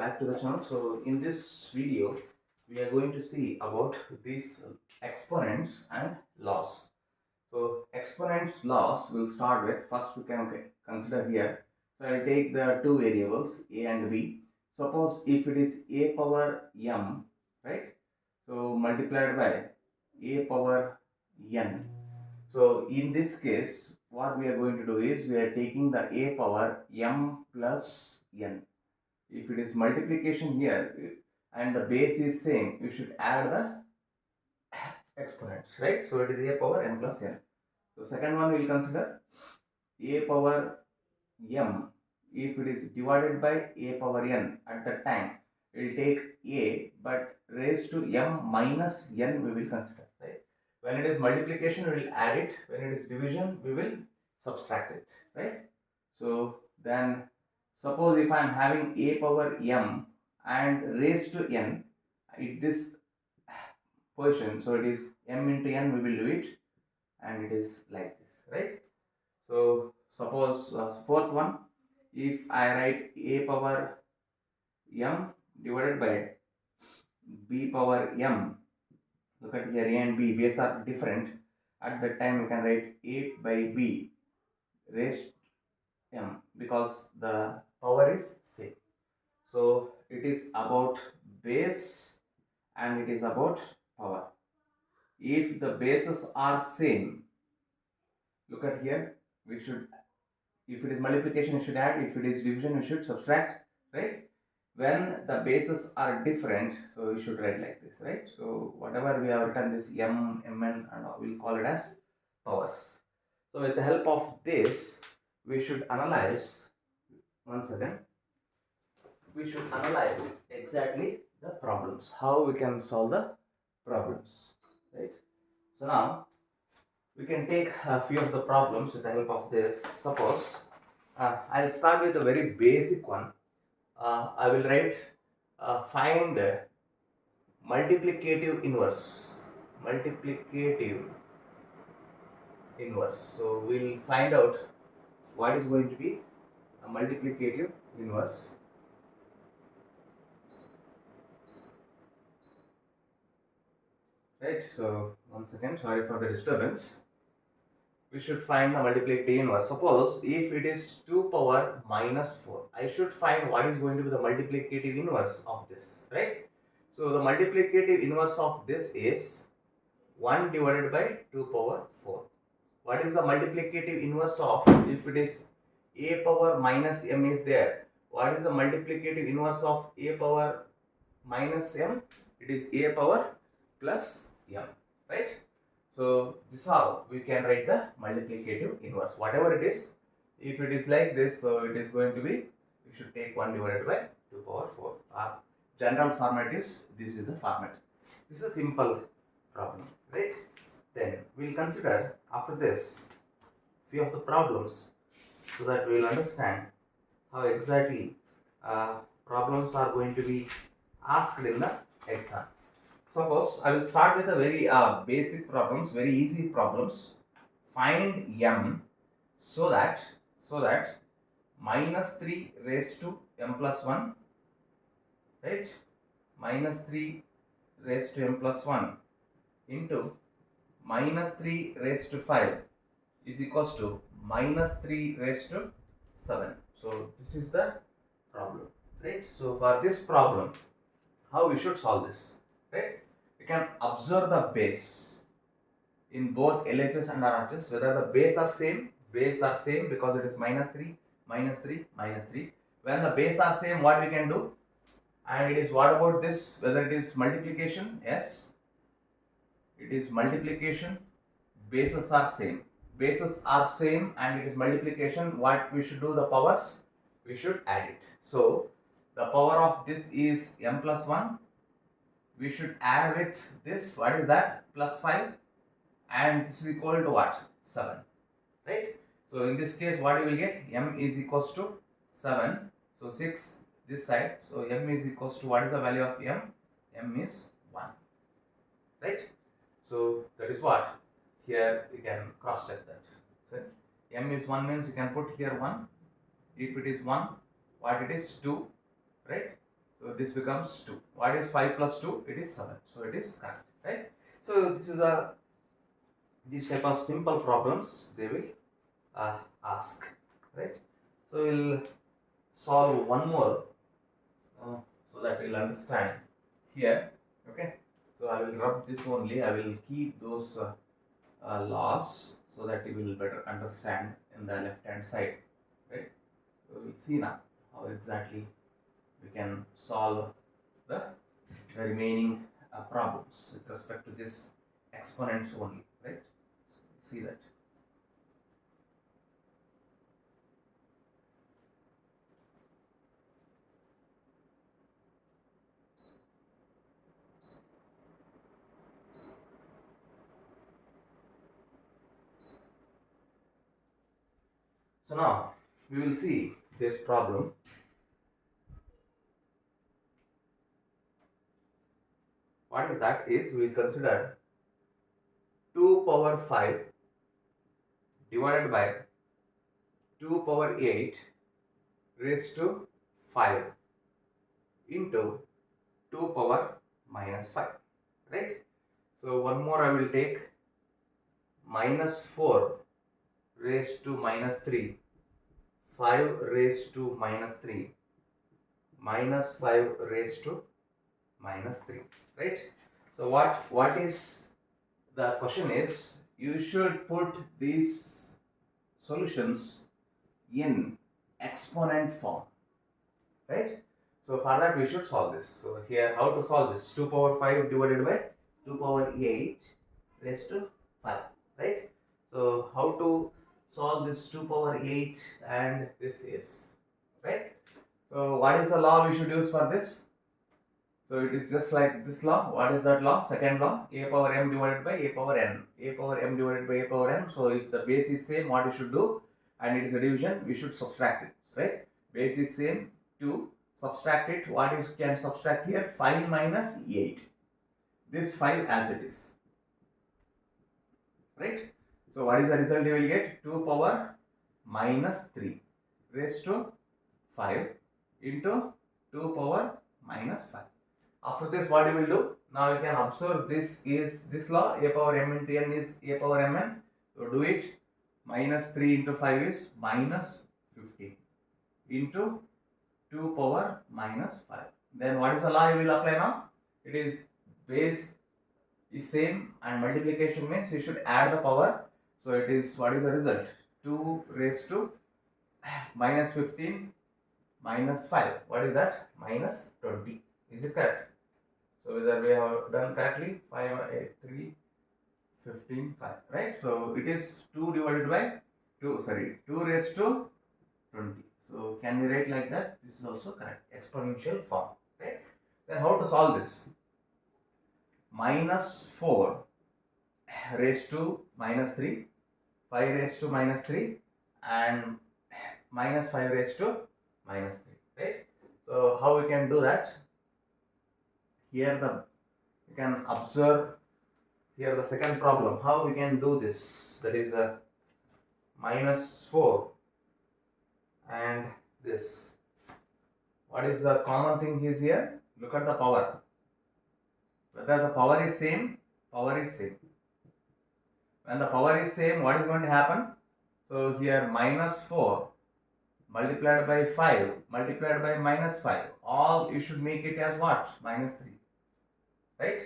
back to the channel. So in this video we are going to see about these exponents and laws. So exponents laws will start with, first we can consider here. So I will take the two variables a and b. Suppose if it is a power m, right? So multiplied by a power n. So in this case what we are going to do is we are taking the a power m plus n. If it is multiplication here and the base is same, you should add the exponents, right? So it is a power m plus n. So second one we will consider a power m. If it is divided by a power n at that time, we will take a but raised to m minus n we will consider, right? When it is multiplication we will add it, when it is division we will subtract it, right? So then suppose if I am having a power m and raised to n, this position, so it is m into n we will do it, and it is like this, right? So suppose fourth one, if I write a power m divided by b power m, look at here, a and b base are different. At that time you can write a by b raised m because the power is same. So it is about base and it is about power. If the bases are same, look at here, we should, if it is multiplication you should add, if it is division you should subtract, right? When the bases are different, so you should write like this, right? So whatever we have written, this m, mn and all, we'll call it as powers. So with the help of this we should analyze, once again we should analyze exactly the problems, how we can solve the problems, right? So now we can take a few of the problems with the help of this. Suppose I'll start with a very basic one. I will write find multiplicative inverse. Multiplicative inverse. So we'll find out what is going to be a multiplicative inverse. Right. So once again, sorry for the disturbance. We should find the multiplicative inverse. Suppose if it is 2 power minus 4, I should find what is going to be the multiplicative inverse of this, right? So the multiplicative inverse of this is 1 divided by 2 power 4. What is the multiplicative inverse of, if it is a power minus m is there, what is the multiplicative inverse of a power minus m? It is a power plus m, right? So this is how we can write the multiplicative inverse. Whatever it is, if it is like this, so it is going to be, we should take 1 divided by 2 power 4. Our general format is, this is the format. This is a simple problem, right? Then we will consider after this few of the problems so that we will understand how exactly problems are going to be asked in the exam. Suppose I will start with a very basic problems, very easy problems. Find m so that minus 3 raised to m plus 1, right? Minus 3 raised to m plus 1 into minus 3 raised to 5 is equals to minus 3 raised to 7. So this is the problem, right? So for this problem, how we should solve this, right? We can observe the base in both LHS and RHS, whether the base are same because it is minus 3, minus 3, minus 3. When the base are same, what we can do? And it is, what about this, whether it is multiplication? Yes, it is multiplication, bases are same. Bases are same and it is multiplication. What we should do, the powers, we should add it. So the power of this is m plus 1. We should add with this, what is that, plus 5, and this is equal to what, 7, right? So in this case what you will get, m is equals to 7, so 6 this side, so m is equals to, what is the value of m? M is 1, right? So that is what, here we can cross check that. So m is 1 means you can put here 1. If it is 1, what it is, 2, right? So this becomes 2. What is 5 plus 2? It is 7. So it is correct, right? So this is a these type of simple problems they will ask, right? So we'll solve one more so that we'll understand here. Okay. So I will rub this only. I will keep those laws so that you will better understand in the left hand side, right? So we'll see now how exactly we can solve the remaining problems with respect to this exponents only, right? So see that. So now we will see this problem. What is that? Is we will consider 2 power 5 divided by 2 power 8 raised to 5 into 2 power minus 5, right? So one more I will take minus 4 raised to minus 3, 5 raised to minus 3, minus 5 raised to minus 3, right? So what is the question is, you should put these solutions in exponent form, right? So for that we should solve this. So here how to solve this? 2 power 5 divided by 2 power 8 raised to 5, right? So how to solve this 2 power 8 and this is, right? So what is the law we should use for this? So it is just like this law. What is that law? Second law, a power m divided by a power n. A power m divided by a power n. So if the base is same, what we should do? And it is a division, we should subtract it, right? Base is same, 2. Subtract it. What is can subtract here? 5 minus 8. This 5 as it is, right? So what is the result you will get? 2 power minus 3 raised to 5 into 2 power minus 5. After this, what you will do? Now you can observe this is this law, a power m into n is a power mn. So do it. Minus 3 into 5 is minus 15 into 2 power minus 5. Then what is the law you will apply now? It is base is same and multiplication means you should add the power. So it is, what is the result? 2 raised to minus 15 minus 5. What is that? Minus 20. Is it correct? So whether we have done correctly, 5, 8, 3, 15, 5, right? So it is 2 divided by 2, sorry, 2 raised to 20. So can we write like that? This is also correct, exponential form, right? Then how to solve this? Minus 4 raised to minus 3, 5 raised to minus 3 and minus 5 raised to minus 3, right? So how we can do that? Here you can observe here the second problem, how we can do this, that is minus 4 and this. What is the common thing is here? Look at the power. Whether the power is same, power is same. When the power is same, what is going to happen? So here minus 4 multiplied by 5 multiplied by minus 5, all you should make it as what? Minus 3, right?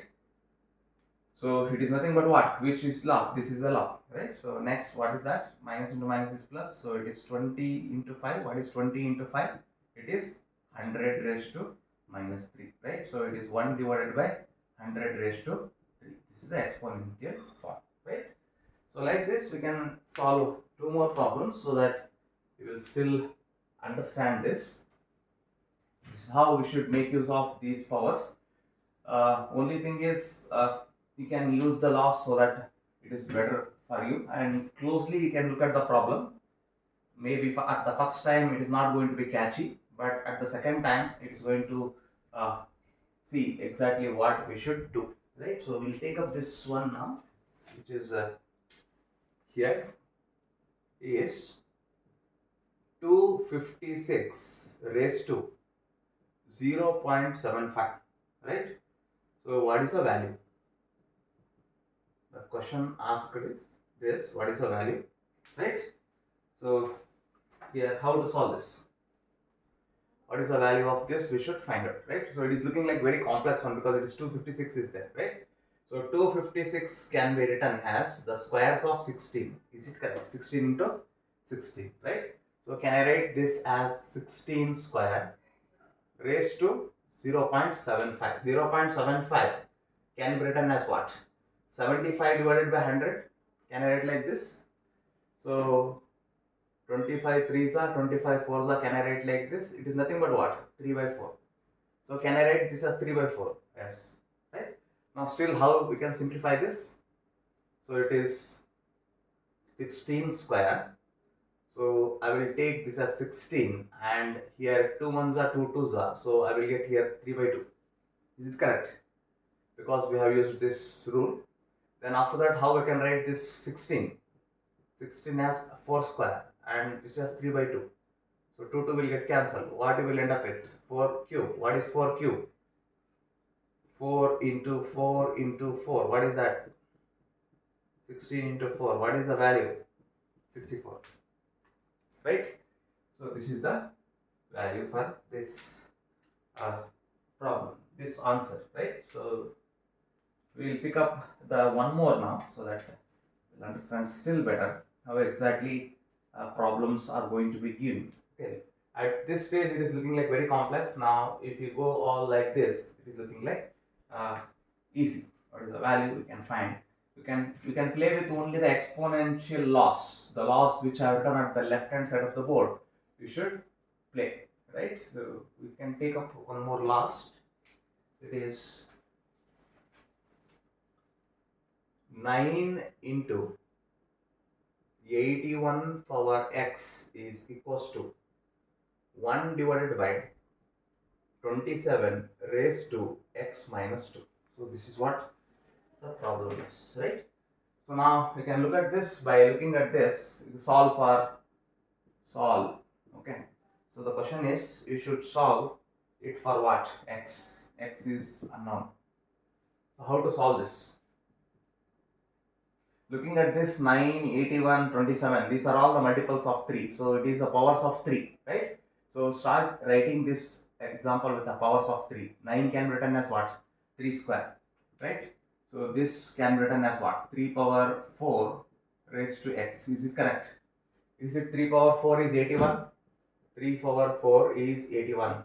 So it is nothing but what? Which is law? This is the law, right? So next, what is that? Minus into minus is plus. So it is 20 into 5. What is 20 into 5? It is 100 raised to minus 3, right? So it is 1 divided by 100 raised to 3. This is the exponential form, right? So like this, we can solve 2 more problems so that you will still understand this. This is how we should make use of these powers. Only thing is, you can use the laws so that it is better for you, and closely you can look at the problem. Maybe at the first time it is not going to be catchy, but at the second time it is going to see exactly what we should do, right? So we'll take up this one now, which is here is 256 raised to 0.75, right? So what is the value? The question asked is this: what is the value, right? So here, how to solve this? What is the value of this? We should find out, right? So it is looking like very complex one because it is 256 is there, right? So 256 can be written as the squares of 16. Is it correct? 16 into 16, right? So can I write this as 16 square raised to 0.75? 0.75 can be written as what? 75 divided by 100. Can I write like this? So 25 3s are 25 4s are, can I write like this? It is nothing but what? 3 by 4. So can I write this as 3 by 4? Yes. Right? Now still how we can simplify this? So it is 16 square. So I will take this as 16 and here 2 1s are 2 2s are. So I will get here 3 by 2. Is it correct? Because we have used this rule. Then after that how we can write this 16? 16 as 4 square and this as 3 by 2. So 2 2 will get cancelled. What you will end up with? 4 cube. What is 4 cube? 4 into 4 into 4. What is that? 16 into 4. What is the value? 64. Right? So this is the value for this problem, this answer. Right? So we will pick up the one more now so that we'll understand still better how exactly problems are going to be given. Okay. At this stage, it is looking like very complex. Now, if you go all like this, it is looking like easy. What is the value we can find? We can play with only the exponential loss, the loss which I have written at the left hand side of the board. You should play, right? So we can take up one more loss. It is 9 into 81 power x is equals to 1 divided by 27 raised to x minus 2. So this is what the problem is, right? So now we can look at this. By looking at this, solve for solve. Okay. So the question is, you should solve it for what? X. X is unknown. So how to solve this? Looking at this 9, 81, 27, these are all the multiples of 3. So it is the powers of 3, right? So start writing this example with the powers of 3. 9 can be written as what? 3 square, right? So this can be written as what? 3 power 4 raised to x. Is it correct? Is it 3 power 4 is 81? 3 power 4 is 81.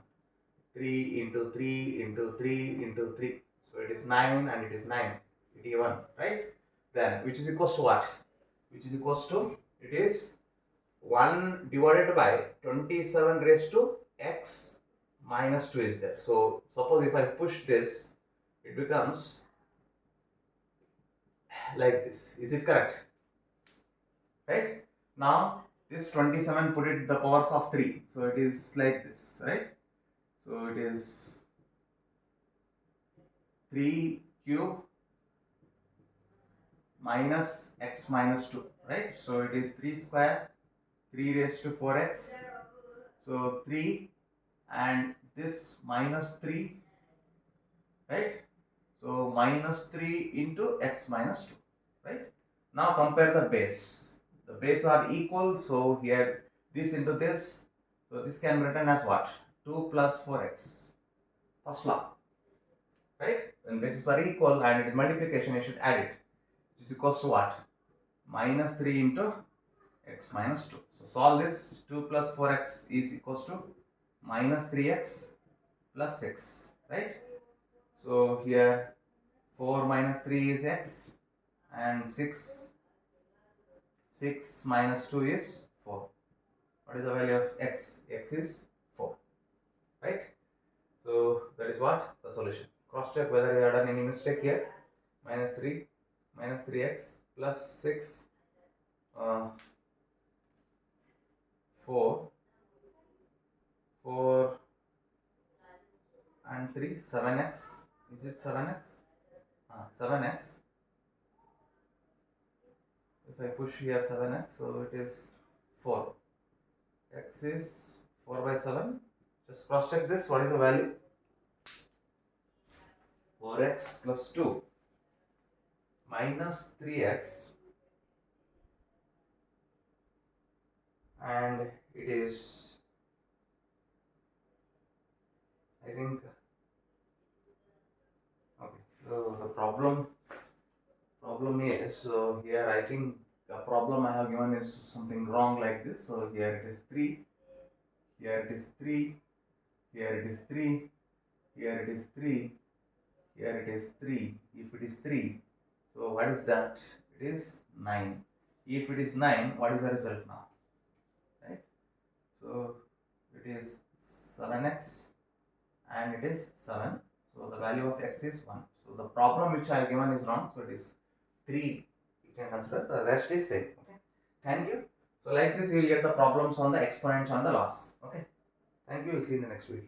3 into 3 into 3 into 3. So it is 9 and it is 9. 81, right? Then which is equals to what? Which is equals to, it is 1 divided by 27 raised to x minus 2 is there. So suppose if I push this, it becomes like this. Is it correct? Right? Now this 27, put it the powers of 3. So it is like this, right? So it is 3 cube minus x minus 2, right? So it is 3 square, 3 raised to 4x. So 3 and this minus 3, right? So minus 3 into x minus 2, right? Now compare the base. The base are equal, so here this into this. So this can be written as what? 2 plus 4x. First law, right? When bases are equal and it is multiplication, you should add it. Which is equals to what? Minus 3 into x minus 2. So solve this. 2 plus 4x is equals to minus 3x plus 6, right? So here 4 minus 3 is x and 6 minus 2 is 4. What is the value of x? X is 4, right? So that is what the solution. Cross check whether you have done any mistake here. Minus 3 minus 3x plus 6 4 and 3 7x. Is it 7x? 7x. If I push here 7x, so it is 4. X is 4 by 7. Just cross check this. What is the value? 4x plus 2 minus 3x, and it is, I think, okay. So the problem is, so here I think the problem I have given is something wrong like this. So here it is 3, here it is 3, here it is 3, here it is 3, here it is 3. If it is 3, so what is that? It is 9. If it is 9, what is the result now? Right? So it is 7x and it is 7. So the value of x is 1. So the problem which I have given is wrong. So it is 3. You can consider the rest is same. Okay. Thank you. So like this you will get the problems on the exponents and the loss. Okay. Thank you. We'll see you in the next video.